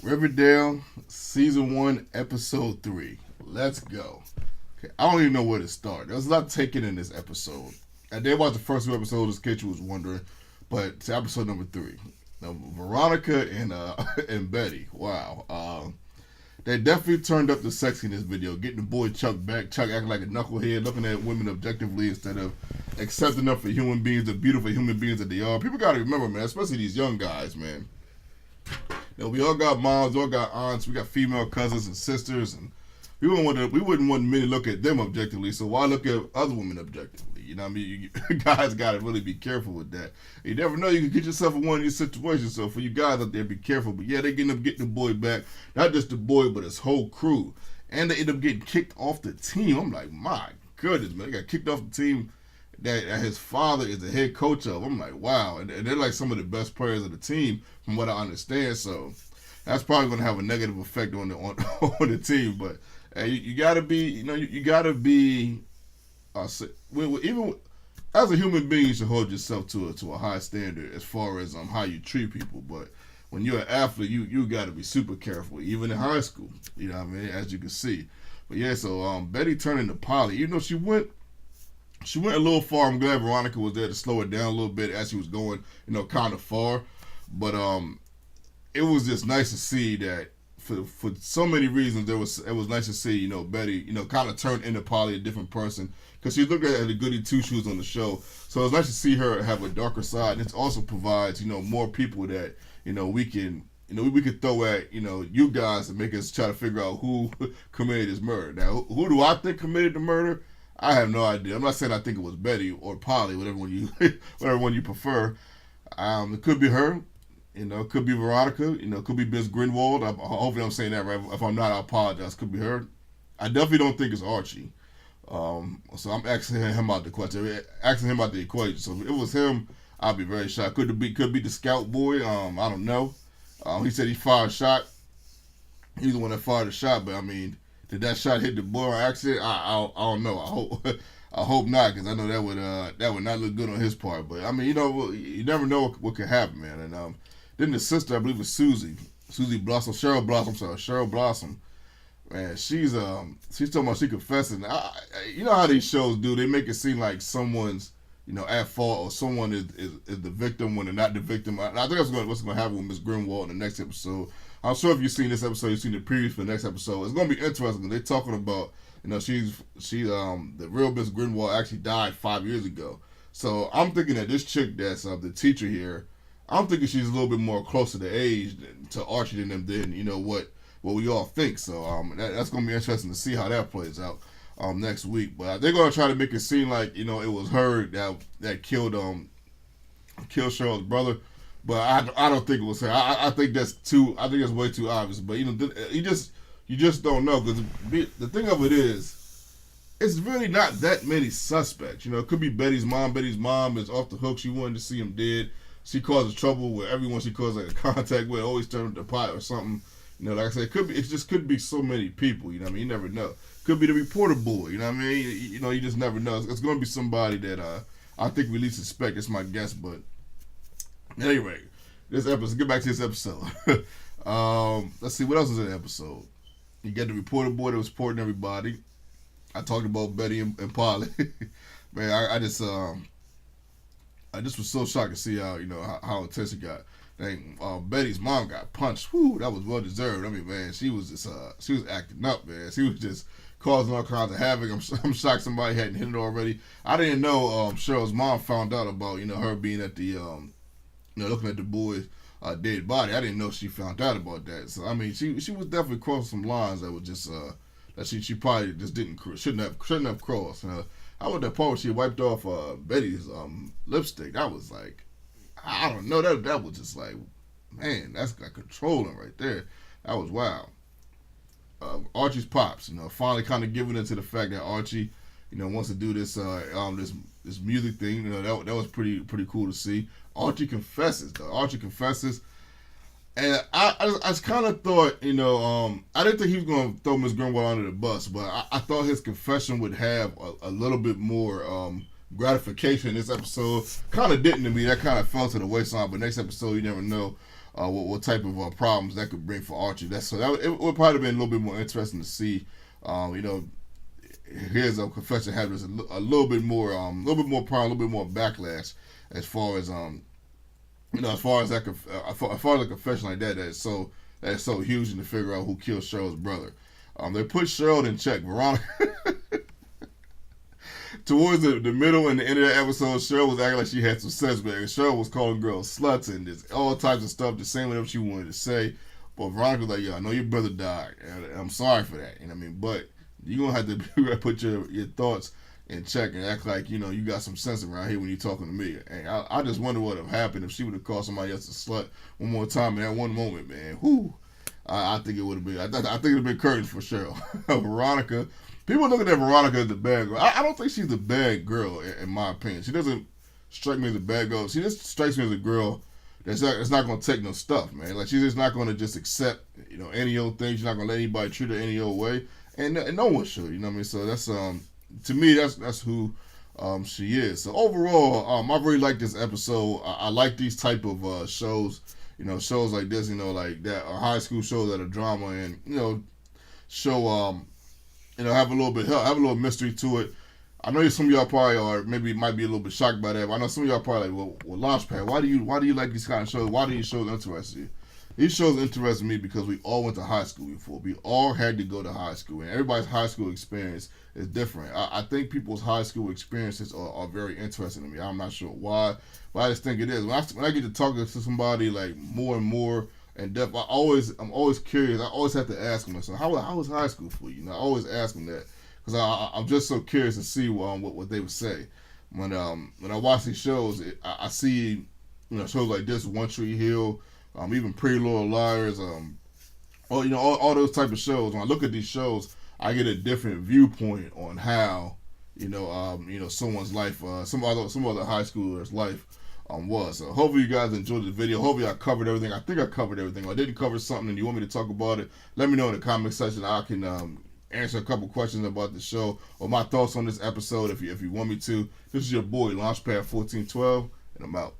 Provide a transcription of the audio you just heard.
Riverdale, Season 1, Episode 3. Let's go. Okay, I don't even know where to start. There's a lot taken in this episode. I did watch the first two episodes, in case you was wondering, but it's episode number 3. Now, Veronica and and Betty, wow. They definitely turned up the sexy in this video, getting the boy Chuck back, Chuck acting like a knucklehead, looking at women objectively instead of accepting them for human beings, the beautiful human beings that they are. People got to remember, man, especially these young guys, man. You know, we all got moms, we all got aunts, we got female cousins and sisters, and we wouldn't want men to look at them objectively, so why look at other women objectively? You know what I mean? You guys got to really be careful with that. You never know, you can get yourself in one of these situations, so for you guys out there, be careful. But yeah, they end up getting the boy back, not just the boy, but his whole crew. And they end up getting kicked off the team. I'm like, my goodness, man, they got kicked off the team that his father is the head coach of. I'm like, wow. And they're like some of the best players of the team, from what I understand. So that's probably going to have a negative effect on the team. But you got to be, you got to be, even as a human being, you should hold yourself to a high standard as far as how you treat people. But when you're an athlete, you got to be super careful, even in high school. You know what I mean? As you can see. But yeah, so Betty turned into Polly. Even though she went a little far. I'm glad Veronica was there to slow it down a little bit as she was going, kind of far. But it was just nice to see that for so many reasons it was nice to see, Betty, kind of turn into Polly, a different person, because she looked at the goody two shoes on the show. So it was nice to see her have a darker side, and it also provides, more people that, we can. We could throw at, you guys and make us try to figure out who committed this murder. Now, who do I think committed the murder? I have no idea. I'm not saying I think it was Betty or Polly, whatever one you prefer. It could be her. It could be Veronica. It could be Miss Grinwald. Hopefully I'm saying that right. If I'm not, I apologize. Could be her. I definitely don't think it's Archie. So I'm asking him out the question. Asking him out the equation. So if it was him, I'd be very shocked. Could be the scout boy. I don't know. He said he fired a shot. He's the one that fired the shot, but I mean, did that shot hit the boy on accident? I don't know. I hope not, because I know that would not look good on his part. But I mean, you never know what could happen, man. And then the sister, I believe, was Cheryl Blossom. Man, she's talking about she confessing. You know how these shows do? They make it seem like someone's at fault, or someone is the victim when they're not the victim. I think that's what's going to happen with Miss Grinwald in the next episode. I'm sure if you've seen this episode, you've seen the previews for the next episode. It's going to be interesting. They're talking about, she's the real Miss Grinwald actually died 5 years ago. So I'm thinking that this chick that's the teacher here, I'm thinking she's a little bit more close to the age to Archie than what we all think. So that's going to be interesting to see how that plays out next week. But they're going to try to make it seem like it was her that killed Cheryl's brother. But I don't think it was her. I think that's way too obvious. But you just don't know, because the thing of it is, it's really not that many suspects. It could be Betty's mom. Betty's mom is off the hook. She wanted to see him dead. She causes trouble with everyone she causes contact with. Always turn up the pot or something. Like I said, it just could be so many people. You never know. Could be the reporter boy. You know what I mean? You just never know. It's going to be somebody that I think we least suspect. It's my guess, but anyway, this episode. Get back to this episode. Let's see what else is in the episode. You get the reporter boy that was reporting everybody. I talked about Betty and Polly. Man, I just was so shocked to see how intense it got. Dang, Betty's mom got punched. Whew, that was well deserved. I mean, man, she was acting up, man. She was just causing all kinds of havoc. I'm shocked somebody hadn't hit it already. I didn't know Cheryl's mom found out about her being at the looking at the boy's dead body. I didn't know she found out about that. So I mean, she was definitely crossing some lines that was just that she probably just shouldn't have crossed. How about that part where she wiped off Betty's lipstick? That was like, I don't know, that was just like, man, that's like controlling right there. That was wild. Archie's pops, finally kind of giving into the fact that Archie, wants to do this this music thing. That was pretty cool to see. Archie confesses, and I just kind of thought, I didn't think he was going to throw Miss Grinwald under the bus, but I thought his confession would have a little bit more gratification in this episode. Kind of didn't to me. That kind of fell to the wayside, but next episode, you never know. what type of problems that could bring for Archie. It would probably have been a little bit more interesting to see. Here's a confession having a little bit more problem, a little bit more backlash as far as as far as that as far as a confession like that that's so huge to figure out who killed Cheryl's brother. They put Cheryl in check. Veronica. Towards the middle and the end of the episode, Cheryl was acting like she had some sense, but Cheryl was calling girls sluts and just all types of stuff, just saying whatever she wanted to say. But Veronica was like, "Yo, I know your brother died, and I'm sorry for that." But you're gonna have to put your thoughts in check and act like you got some sense around here when you're talking to me. And I just wonder what would have happened if she would have called somebody else a slut one more time in that one moment, man. Whoo! I think it would have been. I think it would have been curtains for Cheryl. Veronica. People looking at Veronica as the bad girl. I don't think she's the bad girl, in my opinion. She doesn't strike me as a bad girl. She just strikes me as a girl that's not going to take no stuff, man. Like, she's just not going to just accept, any old thing. She's not going to let anybody treat her any old way. And no one should, you know what I mean? So that's, to me, that's who she is. So overall, I really like this episode. I like these type of shows, shows like this, like that, high school shows that are drama and, show, have a little mystery to it. I know some of y'all probably might be a little bit shocked by that, but I know some of y'all probably like, well, Launchpad, why do you like these kind of shows? Why do these shows interest you? These shows interest me because we all went to high school before. We all had to go to high school, and everybody's high school experience is different. I think people's high school experiences are very interesting to me. I'm not sure why, but I just think it is. When I get to talking to somebody like more and more in depth, I'm always curious. I always have to ask them, so how was high school for you? I always ask them that because I'm just so curious to see what they would say. When I watch these shows, I see shows like this, One Tree Hill, even Pretty Little Liars, all those type of shows. When I look at these shows, I get a different viewpoint on how someone's life, some other high schooler's life was. So hopefully you guys enjoyed the video. Hopefully I covered everything. I think I covered everything. If I didn't cover something and you want me to talk about it, let me know in the comment section. I can answer a couple questions about the show or my thoughts on this episode if you want me to. This is your boy Launchpad 1412, and I'm out.